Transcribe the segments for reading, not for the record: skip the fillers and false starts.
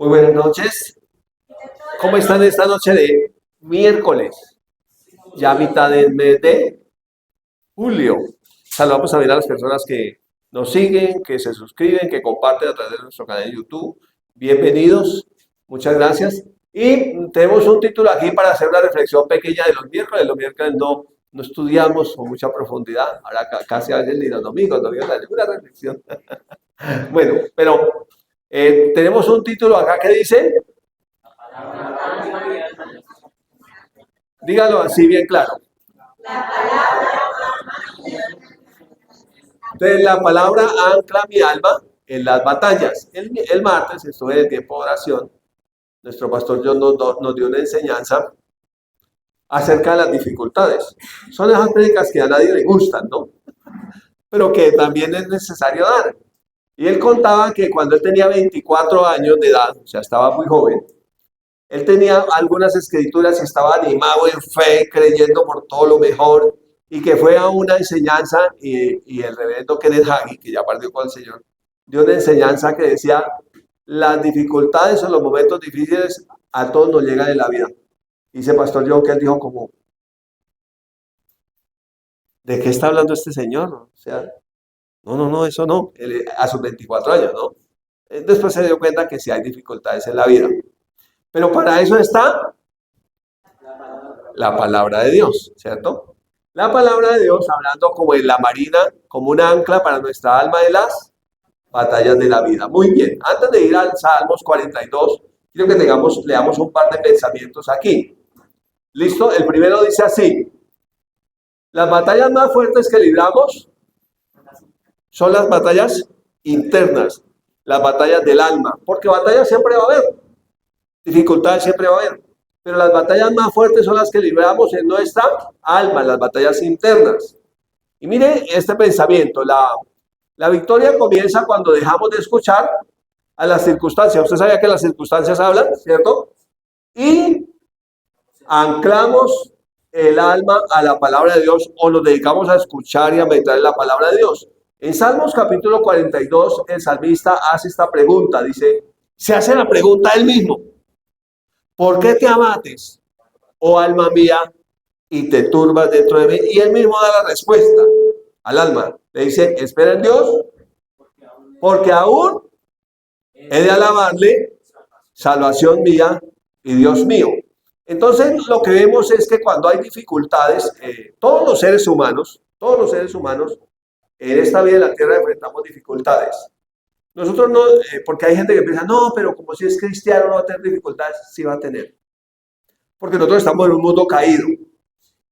Muy buenas noches. ¿Cómo están esta noche de miércoles? Ya mitad del mes de julio. Saludamos también a las personas que nos siguen, que se suscriben, que comparten a través de nuestro canal de YouTube. Bienvenidos. Muchas gracias. Y tenemos un título aquí para hacer una reflexión pequeña de los miércoles. Los miércoles no estudiamos con mucha profundidad. Ahora casi a veces ni los domingos hay ninguna reflexión. Bueno, pero tenemos un título acá que dice, dígalo así bien claro. Entonces la palabra ancla mi alma en las batallas. El martes estuve en el tiempo de oración. Nuestro pastor John nos dio una enseñanza acerca de las dificultades. Son esas prédicas que a nadie le gustan, ¿no? Pero que también es necesario dar. Y él contaba que cuando él tenía 24 años de edad, o sea, estaba muy joven, él tenía algunas escrituras y estaba animado en fe, creyendo por todo lo mejor, y que fue a una enseñanza, y el reverendo Kenneth Hagin, que ya partió con el Señor, dio una enseñanza que decía, las dificultades o los momentos difíciles a todos nos llegan en la vida. Dice Pastor John que él dijo como, ¿de qué está hablando este señor? O sea, no, eso no, él, a sus 24 años, ¿no? Después se dio cuenta que sí hay dificultades en la vida. Pero para eso está la palabra de Dios, ¿cierto? La palabra de Dios hablando como en la marina, como un ancla para nuestra alma de las batallas de la vida. Muy bien, antes de ir al Salmos 42, quiero que leamos un par de pensamientos aquí. ¿Listo? El primero dice así, las batallas más fuertes que libramos son las batallas internas, las batallas del alma, porque batallas siempre va a haber, dificultades siempre va a haber. Pero las batallas más fuertes son las que libramos en nuestra alma, las batallas internas. Y mire este pensamiento, la victoria comienza cuando dejamos de escuchar a las circunstancias. Usted sabía que las circunstancias hablan, ¿cierto? Y anclamos el alma a la palabra de Dios o nos dedicamos a escuchar y a meditar en la palabra de Dios. En Salmos capítulo 42, el salmista hace esta pregunta, dice, se hace la pregunta él mismo. ¿Por qué te abates, oh alma mía, y te turbas dentro de mí? Y él mismo da la respuesta al alma. Le dice, espera en Dios, porque aún he de alabarle, salvación mía y Dios mío. Entonces lo que vemos es que cuando hay dificultades, todos los seres humanos, en esta vida de la tierra enfrentamos dificultades. Nosotros no, porque hay gente que piensa, no, pero como si es cristiano no va a tener dificultades, sí va a tener. Porque nosotros estamos en un mundo caído,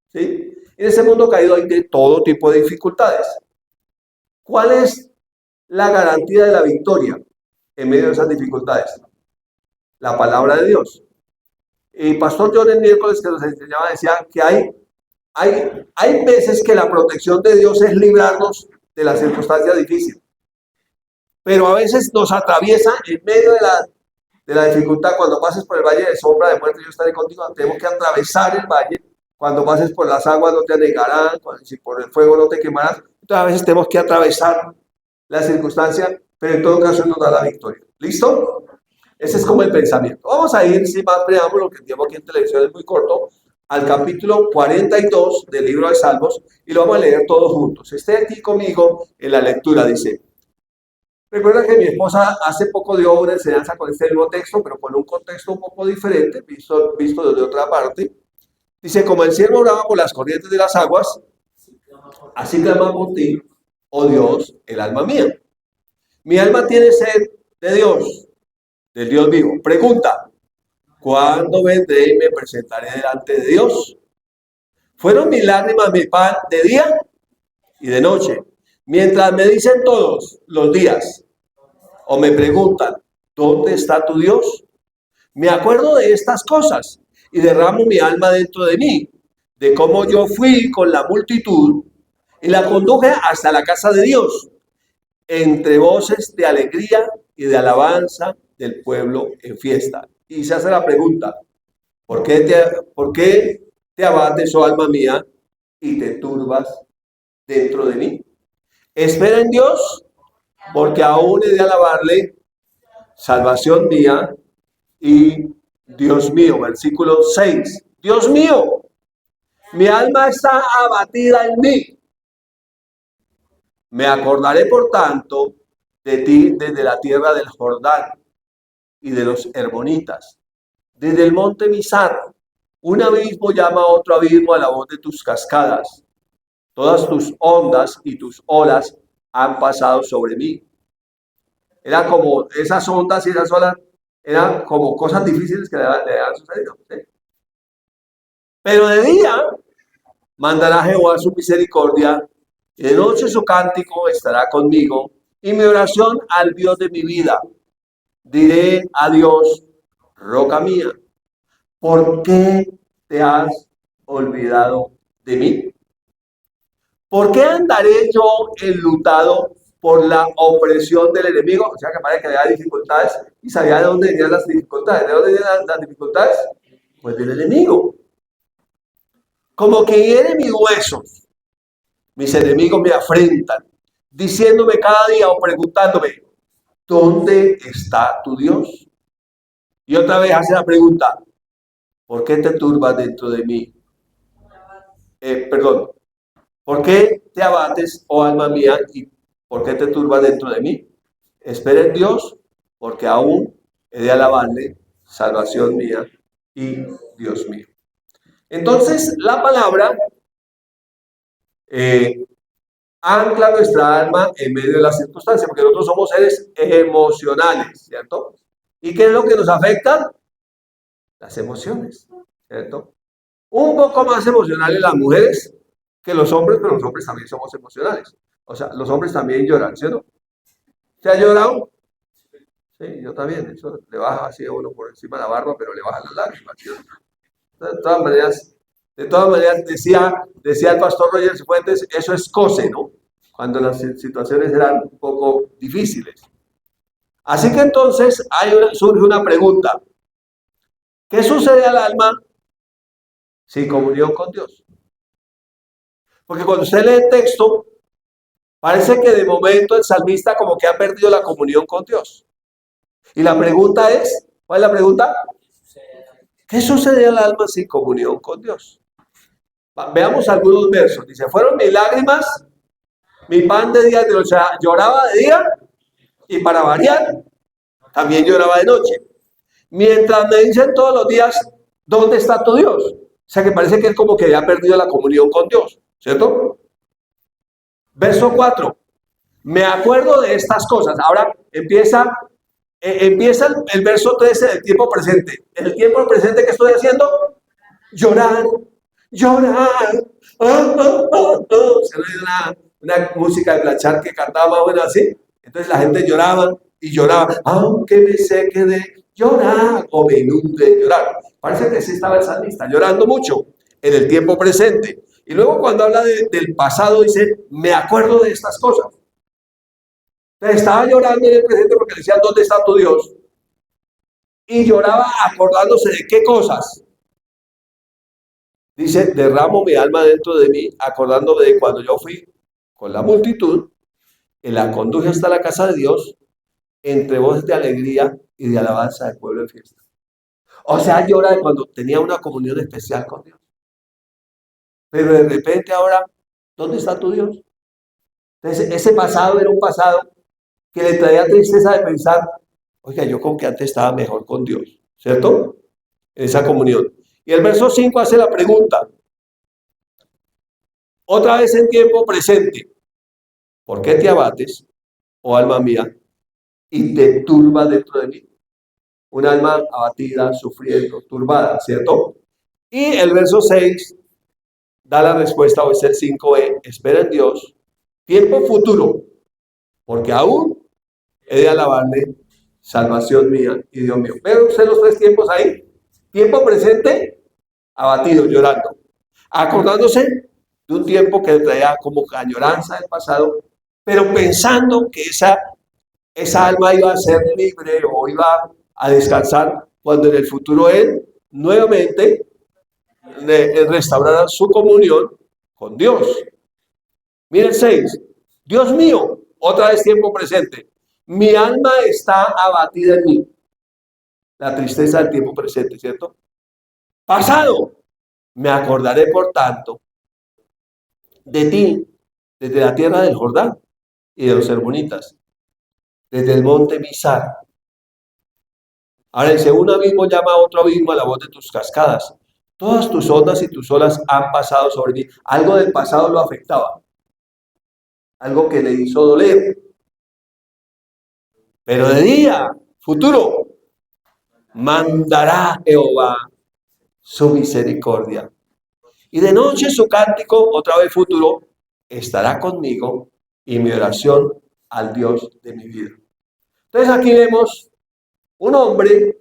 ¿sí? En ese mundo caído hay de todo tipo de dificultades. ¿Cuál es la garantía de la victoria en medio de esas dificultades? La palabra de Dios. Y Pastor John el miércoles que nos enseñaba decía que hay veces que la protección de Dios es librarnos de las circunstancias difíciles. Pero a veces nos atraviesa en medio de la dificultad. Cuando pases por el valle de sombra de muerte, yo estaré contigo. Tenemos que atravesar el valle. Cuando pases por las aguas no te anegarán, si por el fuego no te quemarás. Entonces a veces tenemos que atravesar la circunstancia, pero en todo caso nos da la victoria. ¿Listo? Ese es como el pensamiento. Vamos a ir sin más preámbulo, que el tiempo aquí en televisión es muy corto, al capítulo 42 del libro de Salmos y lo vamos a leer todos juntos. Esté aquí conmigo en la lectura, dice. Recuerda que mi esposa hace poco dio una enseñanza con este mismo texto, pero con un contexto un poco diferente, visto desde otra parte. Dice, como el cielo oraba por las corrientes de las aguas, así clama por ti, oh Dios, el alma mía. Mi alma tiene sed de Dios, del Dios vivo. Pregunta, ¿cuándo vendré y me presentaré delante de Dios? Fueron mis lágrimas mi pan de día y de noche, mientras me dicen todos los días, o me preguntan, ¿dónde está tu Dios? Me acuerdo de estas cosas y derramo mi alma dentro de mí, de cómo yo fui con la multitud y la conduje hasta la casa de Dios, entre voces de alegría y de alabanza del pueblo en fiesta. Y se hace la pregunta, ¿por qué te abates, oh alma mía, y te turbas dentro de mí? Espera en Dios, porque aún he de alabarle, salvación mía y Dios mío. Versículo 6. Dios mío, mi alma está abatida en mí. Me acordaré, por tanto, de ti desde la tierra del Jordán y de los Herbonitas, desde el monte Mizar. Un abismo llama a otro abismo a la voz de tus cascadas. Todas tus ondas y tus olas han pasado sobre mí. Era como esas ondas y esas olas, eran como cosas difíciles que le han sucedido. ¿Sí? Pero de día mandará Jehová su misericordia, y de noche su cántico estará conmigo, y mi oración al Dios de mi vida. Diré a Dios, roca mía, ¿por qué te has olvidado de mí? ¿Por qué andaré yo enlutado por la opresión del enemigo? O sea, que parece que había dificultades y sabía de dónde venían las dificultades. ¿De dónde venían las dificultades? Pues del enemigo. Como que hiere mis huesos. Mis enemigos me afrentan, diciéndome cada día o preguntándome, ¿dónde está tu Dios? Y otra vez hace la pregunta, ¿por qué te turbas dentro de mí? Perdón, ¿por qué te abates, oh alma mía, y por qué te turbas dentro de mí? Espera en Dios, porque aún he de alabarle, salvación mía y Dios mío. Entonces, la palabra eh, ancla nuestra alma en medio de las circunstancias, porque nosotros somos seres emocionales, ¿cierto? ¿Y qué es lo que nos afecta? Las emociones, ¿cierto? Un poco más emocionales las mujeres que los hombres, pero los hombres también somos emocionales. O sea, los hombres también lloran, ¿cierto? ¿Se ha llorado? Sí, yo también. Eso le baja así a uno por encima de la barba, pero le baja las lágrimas, ¿cierto? De todas maneras decía el pastor Roger Cifuentes, eso es cose, ¿no? Cuando las situaciones eran un poco difíciles. Así que entonces surge una pregunta. ¿Qué sucede al alma sin comunión con Dios? Porque cuando usted lee el texto, parece que de momento el salmista como que ha perdido la comunión con Dios. Y la pregunta es, ¿cuál es la pregunta? ¿Qué sucede al alma sin comunión con Dios? Veamos algunos versos. Dice, fueron mis lágrimas, mi pan de día, o sea, lloraba de día y para variar, también lloraba de noche. Mientras me dicen todos los días, ¿dónde está tu Dios? O sea, que parece que es como que había perdido la comunión con Dios, ¿cierto? Verso 4. Me acuerdo de estas cosas. Ahora empieza el verso 13 del tiempo presente. ¿En el tiempo presente que estoy haciendo? Llorar, llorar. Se oye una música de planchar que cantaba más o menos así. Entonces la gente lloraba y lloraba. Aunque me seque de llorar o me inunde de llorar. Parece que sí estaba el salmista llorando mucho en el tiempo presente. Y luego cuando habla del pasado dice, me acuerdo de estas cosas. Entonces estaba llorando en el presente porque le decían, ¿dónde está tu Dios? Y lloraba acordándose de qué cosas. Dice, derramo mi alma dentro de mí, acordándome de cuando yo fui con la multitud, y la conduje hasta la casa de Dios, entre voces de alegría y de alabanza del pueblo en fiesta. O sea, llora de cuando tenía una comunión especial con Dios. Pero de repente ahora, ¿dónde está tu Dios? Entonces, ese pasado era un pasado que le traía tristeza de pensar, oiga, yo como que antes estaba mejor con Dios, ¿cierto? En esa comunión. Y el verso 5 hace la pregunta, otra vez en tiempo presente, ¿por qué te abates, oh alma mía, y te turbas dentro de mí? Un alma abatida, sufriendo, turbada, ¿cierto? Y el verso 6 da la respuesta, o es el 5e, espera en Dios, tiempo futuro, porque aún he de alabarle, salvación mía y Dios mío. ¿Ven ustedes los tres tiempos ahí? Tiempo presente, abatido, llorando, acordándose de un tiempo que traía como añoranza del pasado, pero pensando que esa alma iba a ser libre o iba a descansar cuando en el futuro él nuevamente restaurará su comunión con Dios. Miren 6. Dios mío, otra vez tiempo presente. Mi alma está abatida en mí. la tristeza del tiempo presente, ¿cierto? Pasado, me acordaré por tanto de ti, desde la tierra del Jordán y de los Hermonitas, desde el monte Mizar. Ahora dice, un abismo llama a otro abismo a la voz de tus cascadas. Todas tus ondas y tus olas han pasado sobre mí. Algo del pasado lo afectaba, algo que le hizo doler. Pero de día, futuro, mandará Jehová su misericordia. Y de noche su cántico, otra vez futuro, estará conmigo y mi oración al Dios de mi vida. Entonces aquí vemos un hombre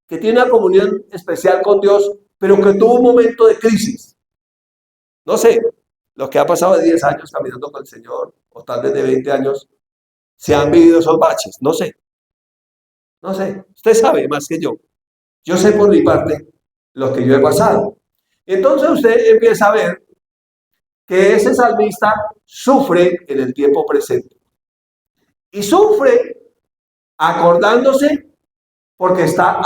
que tiene una comunión especial con Dios, pero que tuvo un momento de crisis. No sé, los que ha pasado de 10 años caminando con el Señor, o tal vez de 20 años, se han vivido esos baches, no sé. No sé, usted sabe más que yo. Yo sé por mi parte lo que yo he pasado. Entonces usted empieza a ver que ese salmista sufre en el tiempo presente. Y sufre acordándose porque está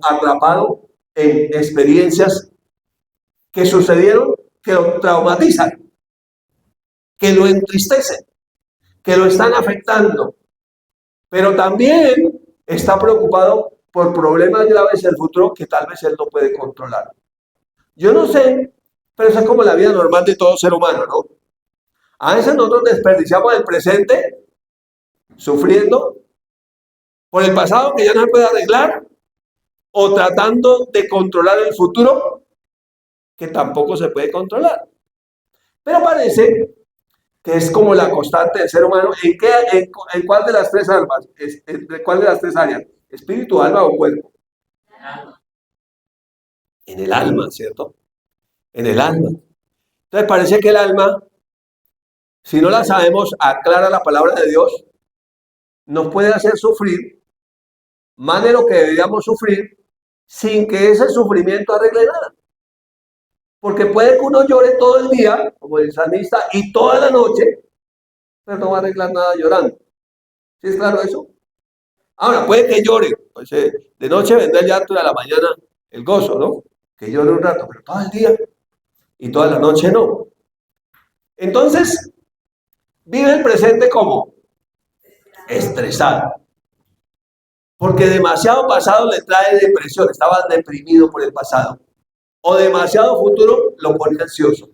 atrapado en experiencias que sucedieron, que lo traumatizan, que lo entristecen, que lo están afectando. Pero también está preocupado por problemas graves del futuro que tal vez él no puede controlar. Yo no sé, pero eso es como la vida normal de todo ser humano, ¿no? A veces nosotros desperdiciamos el presente sufriendo por el pasado que ya no se puede arreglar o tratando de controlar el futuro que tampoco se puede controlar. Pero parece que es como la constante del ser humano. ¿En cuál de las tres almas? ¿En cuál de las tres áreas? ¿Espíritu, alma o cuerpo? En el alma, ¿cierto? En el alma. Entonces parece que el alma, si no la sabemos, aclara la palabra de Dios, nos puede hacer sufrir más de lo que deberíamos sufrir sin que ese sufrimiento arregle nada. Porque puede que uno llore todo el día, como el salmista, y toda la noche, pero no va a arreglar nada llorando. ¿Sí es claro eso? Ahora, puede que llore, pues, de noche vendrá el llanto y a la mañana el gozo, ¿no? Que llore un rato, pero todo el día y toda la noche no. Entonces, vive el presente como estresado. Porque demasiado pasado le trae depresión, estaba deprimido por el pasado. O demasiado futuro lo pone ansioso.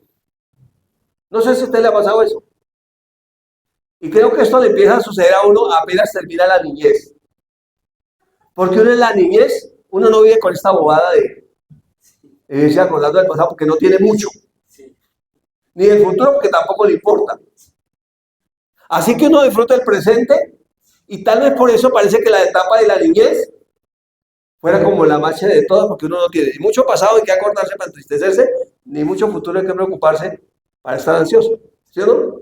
No sé si a usted le ha pasado eso. Y creo que esto le empieza a suceder a uno apenas termina la niñez. Porque uno en la niñez, uno no vive con esta bobada de irse acordando del pasado porque no tiene mucho. Ni del futuro porque tampoco le importa. Así que uno disfruta el presente y tal vez por eso parece que la etapa de la niñez fuera como la más chévere de todas, porque uno no tiene ni mucho pasado hay que acordarse para entristecerse, ni mucho futuro hay que preocuparse para estar ansioso. ¿Sí o no?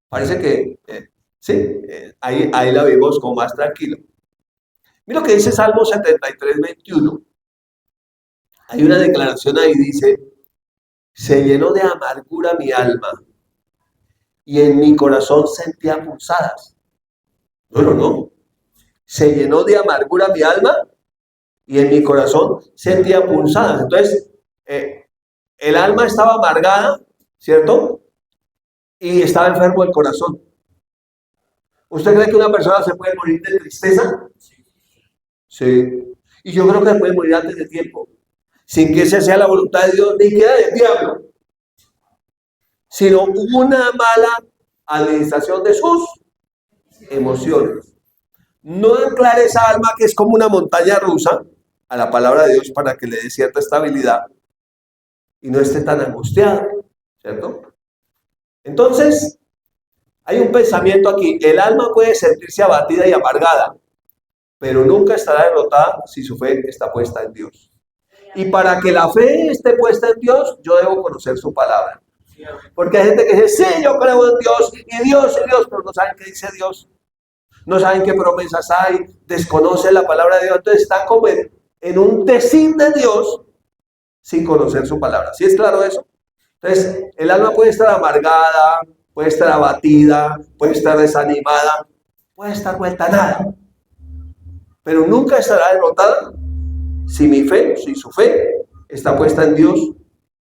Parece que sí, ahí la vimos como más tranquilo. Mira lo que dice Salmo 73, 21. Hay una declaración ahí, dice, se llenó de amargura mi alma y en mi corazón sentía punzadas. No. Se llenó de amargura mi alma y en mi corazón sentía punzadas. Entonces, el alma estaba amargada, ¿cierto? Y estaba enfermo el corazón. ¿Usted cree que una persona se puede morir de tristeza? Sí. Y yo creo que se puede morir antes de tiempo, sin que esa sea la voluntad de Dios, ni queda del diablo, sino una mala administración de sus emociones. No aclare esa alma que es como una montaña rusa a la palabra de Dios para que le dé cierta estabilidad y no esté tan angustiado, ¿cierto? Entonces, hay un pensamiento aquí. El alma puede sentirse abatida y amargada, pero nunca estará derrotada si su fe está puesta en Dios. Y para que la fe esté puesta en Dios, yo debo conocer su palabra. Porque hay gente que dice, sí, yo creo en Dios, y Dios, pero no saben qué dice Dios. No saben qué promesas hay, desconocen la palabra de Dios, entonces están como en un decir de Dios sin conocer su palabra. ¿Sí es claro eso? Entonces, el alma puede estar amargada, puede estar abatida, puede estar desanimada, puede estar vuelta a nada, pero nunca estará derrotada Si mi fe, si su fe está puesta en Dios,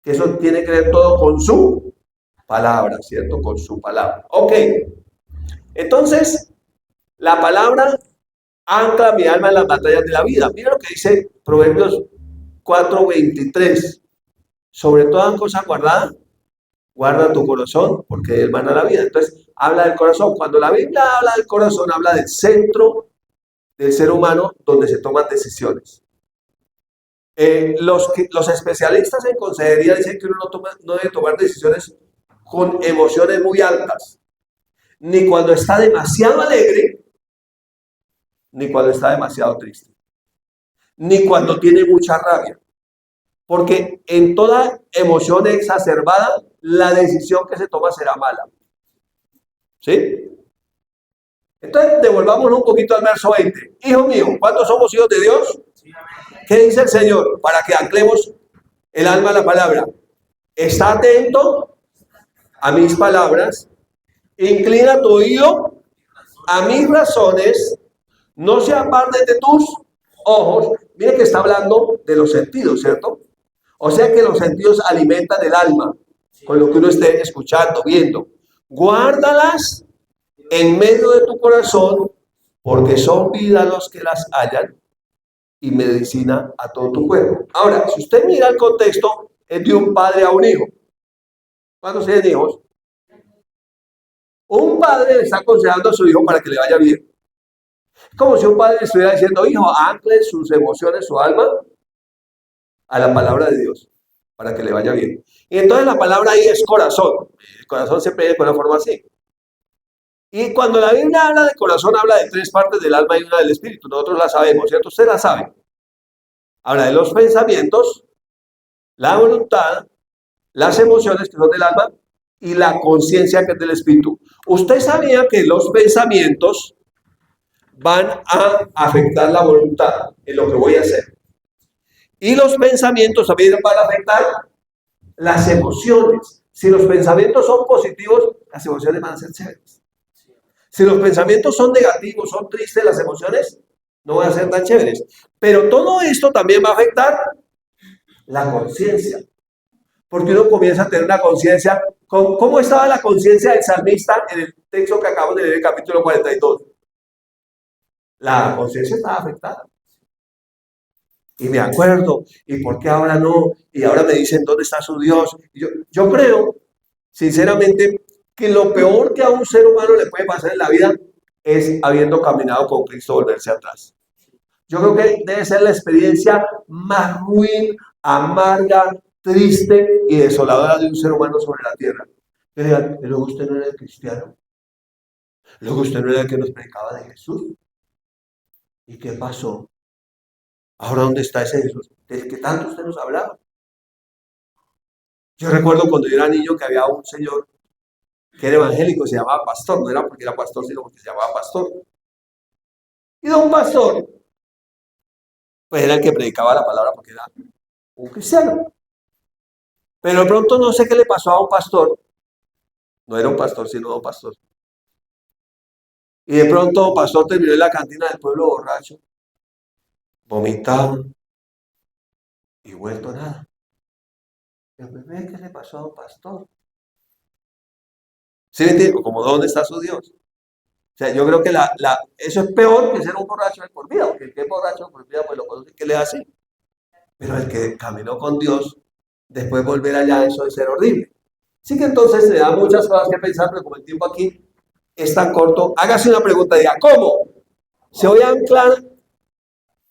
que eso tiene que ver todo con su palabra, ¿cierto? Con su palabra. Ok, entonces, la palabra ancla mi alma en las batallas de la vida. Mira lo que dice Proverbios 4:23. Sobre toda cosa guardada, guarda tu corazón, porque él mana la vida. Entonces, habla del corazón. Cuando la Biblia habla del corazón, habla del centro del ser humano donde se toman decisiones. Los especialistas en consejería dicen que uno no debe tomar decisiones con emociones muy altas, ni cuando está demasiado alegre, ni cuando está demasiado triste, ni cuando tiene mucha rabia, porque en toda emoción exacerbada, la decisión que se toma será mala. ¿Sí? Entonces, devolvámonos un poquito al verso 20. Hijo mío, ¿cuántos somos hijos de Dios? ¿Qué dice el Señor? Para que anclemos el alma a la palabra. Está atento a mis palabras, inclina tu oído a mis razones, no se aparten de tus ojos. Mire que está hablando de los sentidos, ¿cierto? O sea que los sentidos alimentan el alma con lo que uno esté escuchando, viendo. Guárdalas en medio de tu corazón, porque son vida los que las hallan y medicina a todo tu cuerpo. Ahora, si usted mira el contexto, es de un padre a un hijo. ¿Cuántos tienen hijos? Un padre le está aconsejando a su hijo para que le vaya bien. Es como si un padre le estuviera diciendo, hijo, ancle sus emociones, su alma, a la palabra de Dios, para que le vaya bien. Y entonces la palabra ahí es corazón. El corazón se pide con una forma así. Y cuando la Biblia habla de corazón, habla de 3 partes del alma y una del espíritu. Nosotros la sabemos, ¿cierto? Usted la sabe. Habla de los pensamientos, la voluntad, las emociones que son del alma y la conciencia que es del espíritu. Usted sabía que los pensamientos van a afectar la voluntad en lo que voy a hacer. Y los pensamientos también van a afectar las emociones. Si los pensamientos son positivos, las emociones van a ser chéveres. Si los pensamientos son negativos, son tristes, las emociones no van a ser tan chéveres. Pero todo esto también va a afectar la conciencia. Porque uno comienza a tener una conciencia. ¿Cómo estaba la conciencia del salmista en el texto que acabamos de leer, el capítulo 42? La conciencia estaba afectada. Y me acuerdo, ¿y por qué ahora no? Y ahora me dicen, ¿dónde está su Dios? Y yo creo, sinceramente, que lo peor que a un ser humano le puede pasar en la vida es, habiendo caminado con Cristo, volverse atrás. Yo creo que debe ser la experiencia más ruin, amarga, triste y desoladora de un ser humano sobre la tierra. Que digan, luego usted no era el cristiano, luego usted no era el que nos predicaba de Jesús. ¿Y qué pasó? Ahora, ¿dónde está ese Jesús del que tanto usted nos hablaba? Yo recuerdo cuando yo era niño que había un señor que era evangélico, se llamaba Pastor, no era porque era pastor, sino porque se llamaba Pastor. Y don Pastor, pues era el que predicaba la palabra porque era un cristiano. Pero de pronto no sé qué le pasó a un pastor, no era un pastor, sino don Pastor. Y de pronto don Pastor terminó en la cantina del pueblo borracho, vomitado y vuelto nada. Yo me ve qué le pasó a don Pastor. ¿Sí me entiendes? Como ¿dónde está su Dios? O sea, yo creo que eso es peor que ser un borracho de por vida, porque el que es borracho de por vida, pues lo conoce que le hace. Pero el que caminó con Dios, después volver allá, eso debe ser horrible. Así que entonces le da muchas cosas que pensar, pero como el tiempo aquí es tan corto, hágase una pregunta, diga, ¿cómo se voy a anclar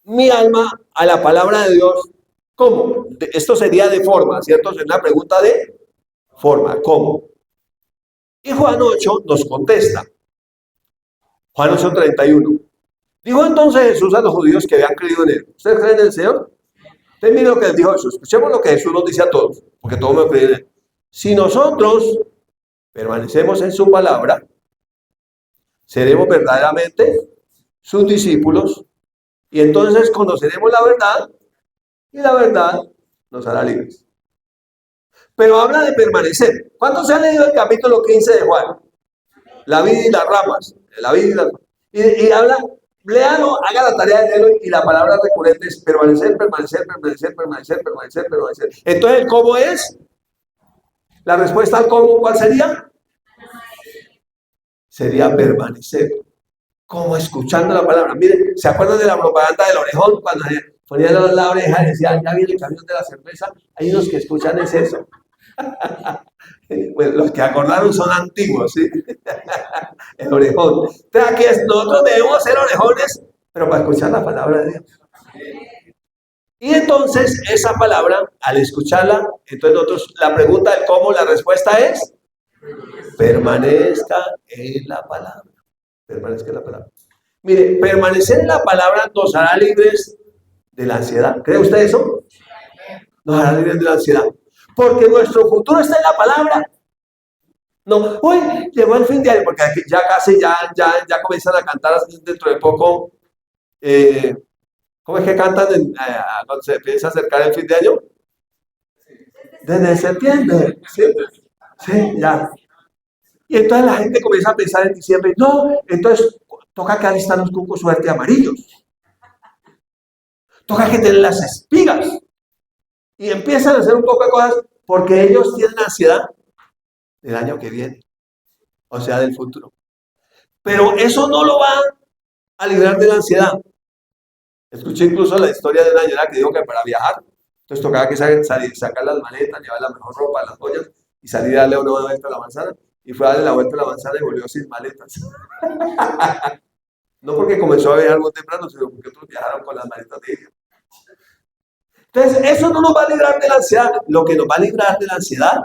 mi alma a la palabra de Dios? ¿Cómo? Esto sería de forma, ¿cierto? Es una pregunta de forma, ¿cómo? Y Juan 8 nos contesta. Juan 8:31. Dijo entonces Jesús a los judíos que habían creído en él. ¿Ustedes creen en el Señor? Entonces miren lo que les dijo Jesús. Escuchemos lo que Jesús nos dice a todos, porque todos me creen en él. Si nosotros permanecemos en su palabra, seremos verdaderamente sus discípulos y entonces conoceremos la verdad y la verdad nos hará libres. Pero habla de permanecer. ¿Cuántos se han leído el capítulo 15 de Juan? La vida y las ramas. La vida y las ramas. Y habla léalo, haga la tarea de leerlo y la palabra recurrente es permanecer, permanecer, permanecer, permanecer, permanecer, permanecer. Entonces, ¿el cómo es? La respuesta al cómo, ¿cuál sería? Sería permanecer. Como escuchando la palabra. Miren, ¿se acuerdan de la propaganda del orejón? Cuando ponían la oreja y decían, ya viene el camión de la cerveza. Hay unos que escuchan es eso. Bueno, los que acordaron son antiguos, ¿sí? El orejón. Entonces aquí nosotros debemos ser orejones, pero para escuchar la palabra de Dios. Y entonces esa palabra, al escucharla, entonces nosotros, la pregunta del cómo, la respuesta es, permanezca en la palabra. Permanezca en la palabra. Mire, permanecer en la palabra nos hará libres de la ansiedad. ¿Cree usted eso? Nos hará libres de la ansiedad. Porque nuestro futuro está en la palabra. No, uy, llegó el fin de año, porque ya casi, ya comienzan a cantar dentro de poco. ¿Cómo es que cantan cuando se empieza a acercar el fin de año? Desde septiembre. Sí, sí, ya. Y entonces la gente comienza a pensar en diciembre, no, entonces toca que alistar los cucos suerte amarillos. Toca que tener las espigas. Y empiezan a hacer un poco de cosas porque ellos tienen ansiedad del año que viene, o sea, del futuro. Pero eso no lo va a librar de la ansiedad. Escuché incluso la historia de una señora que dijo que para viajar, entonces tocaba que sacar las maletas, llevar la mejor ropa, las joyas, y salir a darle una vuelta a la manzana. Y fue a darle la vuelta a la manzana y volvió sin maletas. No porque comenzó a viajar muy temprano, sino porque otros viajaron con las maletas de ella. Entonces, eso no nos va a librar de la ansiedad. Lo que nos va a librar de la ansiedad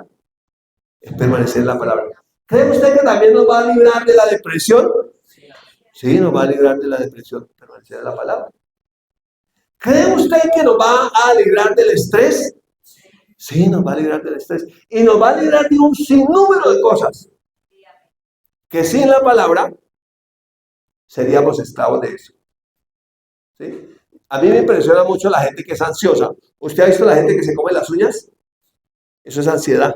es permanecer en la palabra. ¿Cree usted que también nos va a librar de la depresión? Sí, nos va a librar de la depresión, permanecer en la palabra. ¿Cree usted que nos va a librar del estrés? Sí, nos va a librar del estrés. Y nos va a librar de un sinnúmero de cosas. Que sin la palabra seríamos esclavos de eso. ¿Sí? A mí me impresiona mucho la gente que es ansiosa. ¿Usted ha visto la gente que se come las uñas? Eso es ansiedad.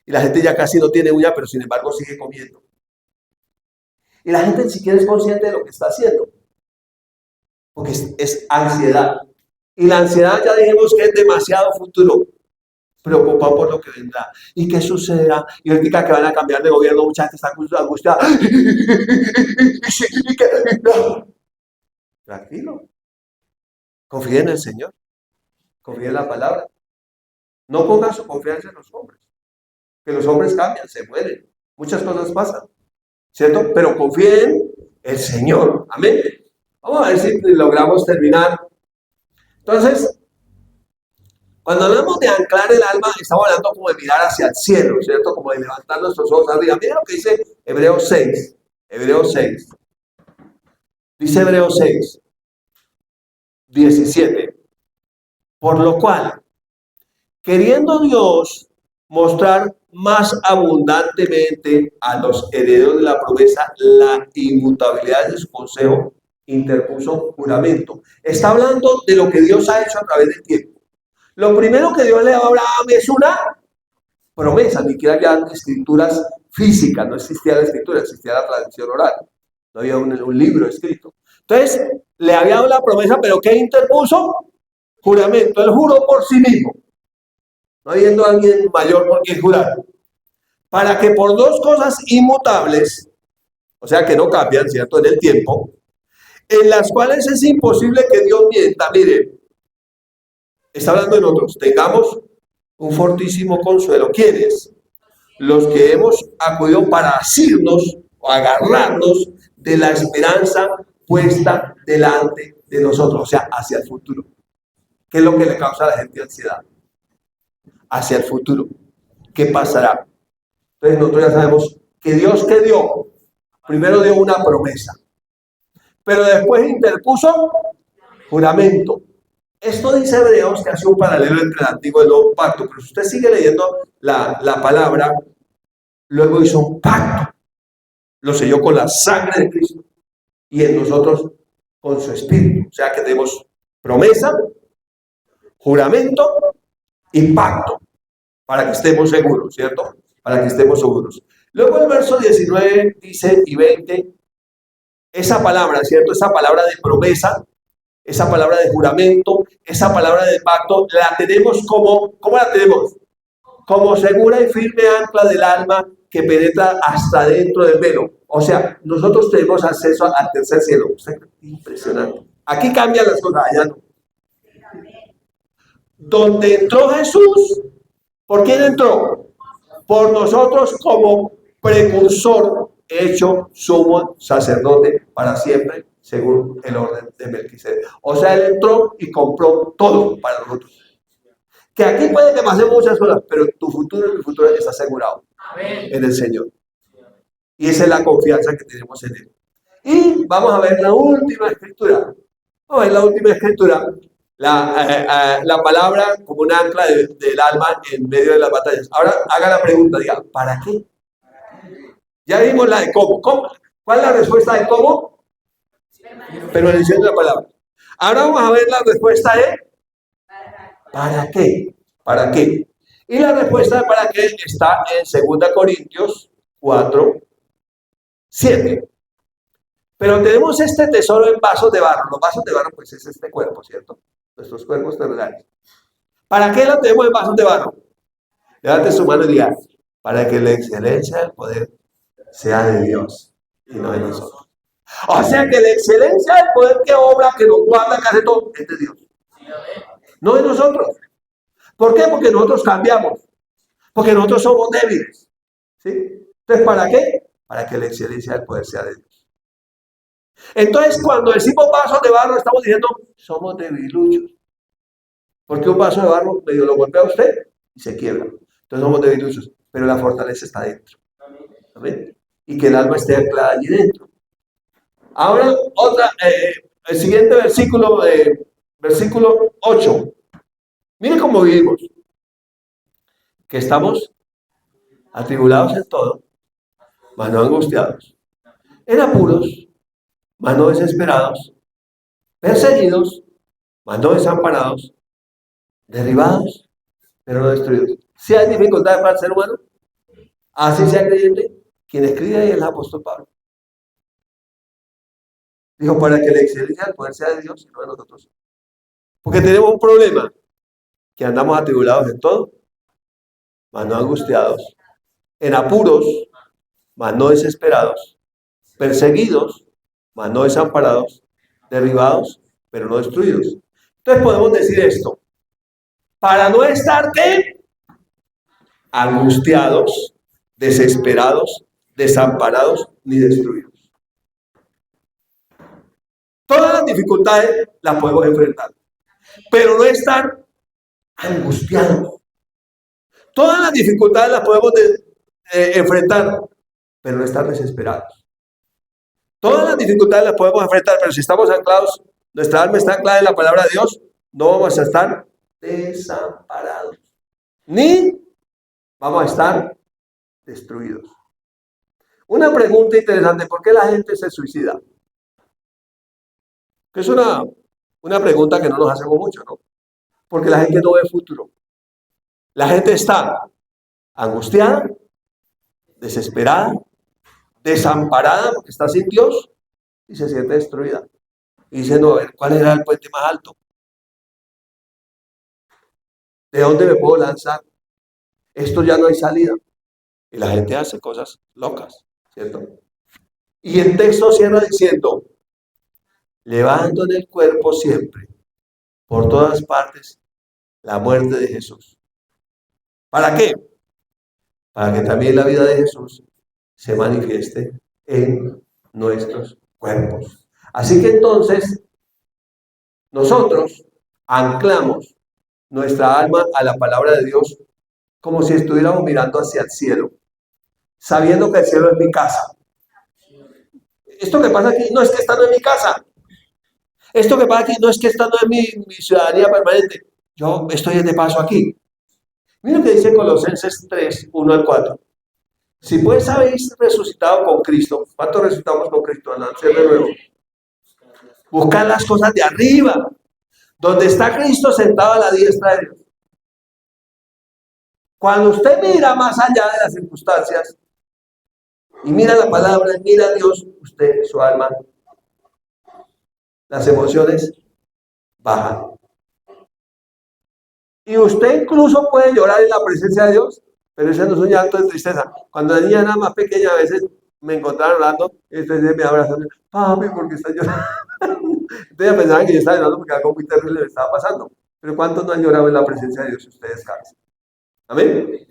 Y la gente ya casi no tiene uña, pero sin embargo sigue comiendo. Y la gente ni siquiera es consciente de lo que está haciendo. Porque es ansiedad. Y la ansiedad ya dijimos que es demasiado futuro. Preocupado por lo que vendrá. ¿Y qué sucederá? Y ahorita que van a cambiar de gobierno, mucha gente está angustiada. No. Tranquilo. Confíe en el Señor. Confíe en la palabra. No ponga su confianza en los hombres. Que los hombres cambian, se mueren. Muchas cosas pasan. ¿Cierto? Pero confíe en el Señor. Amén. Vamos a ver si logramos terminar. Entonces, cuando hablamos de anclar el alma, estamos hablando como de mirar hacia el cielo, ¿cierto? Como de levantar nuestros ojos arriba. Miren lo que dice Hebreos 6. Hebreos 6. Dice Hebreos 6, 17. Por lo cual, queriendo Dios mostrar más abundantemente a los herederos de la promesa la inmutabilidad de su consejo, interpuso juramento. Está hablando de lo que Dios ha hecho a través del tiempo. Lo primero que Dios le da a Abraham es una promesa, ni siquiera había escrituras físicas, no existía la escritura, existía la tradición oral, no había un libro escrito. Entonces, le había dado la promesa, pero ¿qué interpuso? Juramento. Él juró por sí mismo, no habiendo alguien mayor por quien jurar, para que por dos cosas inmutables, o sea que no cambian, ¿cierto?, en el tiempo, en las cuales es imposible que Dios mienta. Mire, está hablando de nosotros, tengamos un fortísimo consuelo. ¿Quiénes? Los que hemos acudido para asirnos o agarrarnos de la esperanza puesta delante de nosotros, o sea, hacia el futuro. ¿Qué es lo que le causa a la gente ansiedad? Hacia el futuro. ¿Qué pasará? Entonces nosotros ya sabemos que Dios, ¿qué dio? Primero dio una promesa, pero después interpuso juramento. Esto dice Hebreos, que hace un paralelo entre el antiguo y el nuevo pacto, pero si usted sigue leyendo la palabra, luego hizo un pacto, lo selló con la sangre de Cristo y en nosotros con su espíritu. O sea que tenemos promesa, juramento y pacto, para que estemos seguros, ¿cierto? Para que estemos seguros. Luego el verso 19 dice y 20, esa palabra, ¿cierto? Esa palabra de promesa, esa palabra de juramento, esa palabra de pacto, la tenemos como, ¿cómo la tenemos? Como segura y firme ancla del alma que penetra hasta dentro del velo. O sea, nosotros tenemos acceso al tercer cielo. Impresionante. Aquí cambian las cosas, allá no. Donde entró Jesús, ¿por quién entró? Por nosotros como precursor, hecho sumo sacerdote para siempre, según el orden de Melquisedec. O sea, él entró y compró todo para nosotros. Que aquí puede que pasen muchas cosas, pero tu futuro y mi futuro está asegurado. Amén. En el Señor. Y esa es la confianza que tenemos en Él. Y vamos a ver la última escritura. Vamos a ver la última escritura. La palabra como un ancla del alma en medio de las batallas. Ahora haga la pregunta, diga, ¿para qué? Ya vimos la de cómo. ¿Cuál es la respuesta de cómo? Permanecer en la palabra. Ahora vamos a ver la respuesta de ¿para qué? ¿Para qué? Y la respuesta de para qué está en 2 Corintios 4, 7. Pero tenemos este tesoro en vasos de barro. Los vasos de barro, pues es este cuerpo, ¿cierto? Nuestros cuerpos terrenales. ¿Para qué lo tenemos en vasos de barro? Levante su mano y diga, para que la excelencia del poder sea de Dios y no de nosotros. O sea que la excelencia del poder que obra, que nos guarda, que hace todo, es de Dios. No de nosotros. ¿Por qué? Porque nosotros cambiamos. Porque nosotros somos débiles. ¿Sí? Entonces, ¿para qué? Para que la excelencia del poder sea de Dios. Entonces, cuando decimos vasos de barro, estamos diciendo, somos debiluchos. Porque un vaso de barro medio lo golpea a usted y se quiebra. Entonces somos debiluchos, pero la fortaleza está dentro. ¿Amén? Y que el alma esté anclada allí dentro. Ahora, el siguiente versículo, versículo 8. Mire cómo vivimos. Que estamos atribulados en todo, mas no angustiados. En apuros, mas no desesperados. Perseguidos, mas no desamparados. Derribados, pero no destruidos. Si hay dificultades para el ser humano, así sea creyente, quien escribe ahí es el apóstol Pablo. Dijo, para que la excelencia del poder sea de Dios y no de nosotros. Porque tenemos un problema, que andamos atribulados en todo, mas no angustiados. En apuros, mas no desesperados. Perseguidos, mas no desamparados. Derribados, pero no destruidos. Entonces podemos decir esto. Para no estar angustiados, desesperados, desamparados ni destruidos. Todas las dificultades las podemos enfrentar, pero no estar angustiados. Todas las dificultades las podemos enfrentar, pero no estar desesperados. Todas las dificultades las podemos enfrentar, pero si estamos anclados, nuestra alma está anclada en la palabra de Dios, no vamos a estar desamparados, ni vamos a estar destruidos. Una pregunta interesante, ¿por qué la gente se suicida? Que es una pregunta que no nos hacemos mucho, ¿no? Porque la gente no ve futuro. La gente está angustiada, desesperada, desamparada porque está sin Dios y se siente destruida. Y dice, no, a ver, ¿cuál era el puente más alto? ¿De dónde me puedo lanzar? Esto ya no hay salida. Y la gente hace cosas locas, ¿cierto? Y el texto cierra diciendo, llevando en el cuerpo siempre, por todas partes, la muerte de Jesús. ¿Para qué? Para que también la vida de Jesús se manifieste en nuestros cuerpos. Así que entonces, nosotros anclamos nuestra alma a la palabra de Dios como si estuviéramos mirando hacia el cielo, sabiendo que el cielo es mi casa. Esto que pasa aquí no es que estando en mi casa. Esto que pasa aquí no es que estando en mi ciudadanía permanente. Yo estoy de paso aquí. Mira lo que dice Colosenses 3, 1 al 4. Si pues habéis resucitado con Cristo, ¿cuántos resucitamos con Cristo? Nacer de nuevo. Buscar las cosas de arriba, donde está Cristo sentado a la diestra de Dios. Cuando usted mira más allá de las circunstancias y mira la palabra, mira a Dios, usted, su alma las emociones bajan. Y usted incluso puede llorar en la presencia de Dios, pero ese no es un llanto de tristeza. Cuando la niña era más pequeña, a veces me encontraron orando, y entonces me abrazan, papi, ¿por qué estás llorando? Entonces ya pensaban que yo estaba llorando porque algo muy terrible me estaba pasando. Pero ¿cuántos no han llorado en la presencia de Dios? Ustedes saben. Amén.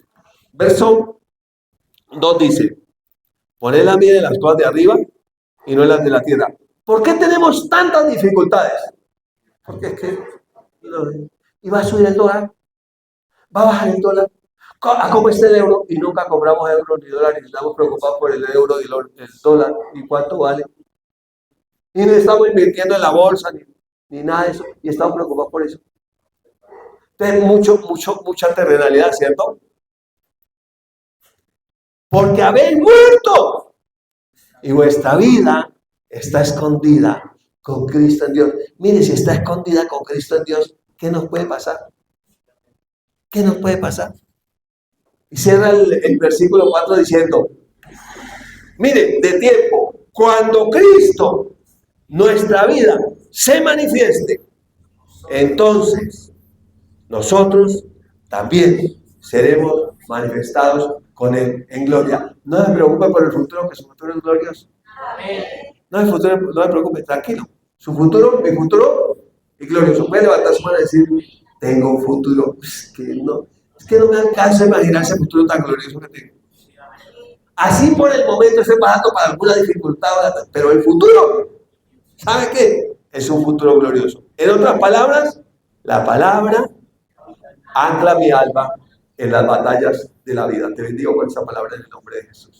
Verso 2 dice, poned la mira en las cosas de arriba y no en las de la tierra. ¿Por qué tenemos tantas dificultades? Porque es que y va a subir el dólar, va a bajar el dólar, a cómo está el euro y nunca compramos euros ni dólares, estamos preocupados por el euro y el dólar y cuánto vale. Y no estamos invirtiendo en la bolsa ni nada de eso y estamos preocupados por eso. Entonces, mucha terrenalidad, ¿cierto? Porque habéis muerto y vuestra vida está escondida con Cristo en Dios. Mire, si está escondida con Cristo en Dios, ¿qué nos puede pasar? ¿Qué nos puede pasar? Y cierra el versículo 4 diciendo, mire, de tiempo, cuando Cristo, nuestra vida, se manifieste, entonces nosotros también seremos manifestados con Él en gloria. No se preocupe por el futuro, que su futuro es glorioso. No se preocupe, tranquilo. Su futuro, mi futuro es glorioso. Puede levantar su mano y decir, tengo un futuro. Es que no me alcanza a imaginar ese futuro tan glorioso que tengo. Así por el momento estoy pasando para alguna dificultad, pero el futuro, ¿sabe qué? Es un futuro glorioso. En otras palabras, la palabra ancla mi alma en las batallas de la vida. Te bendigo con esa palabra en el nombre de Jesús.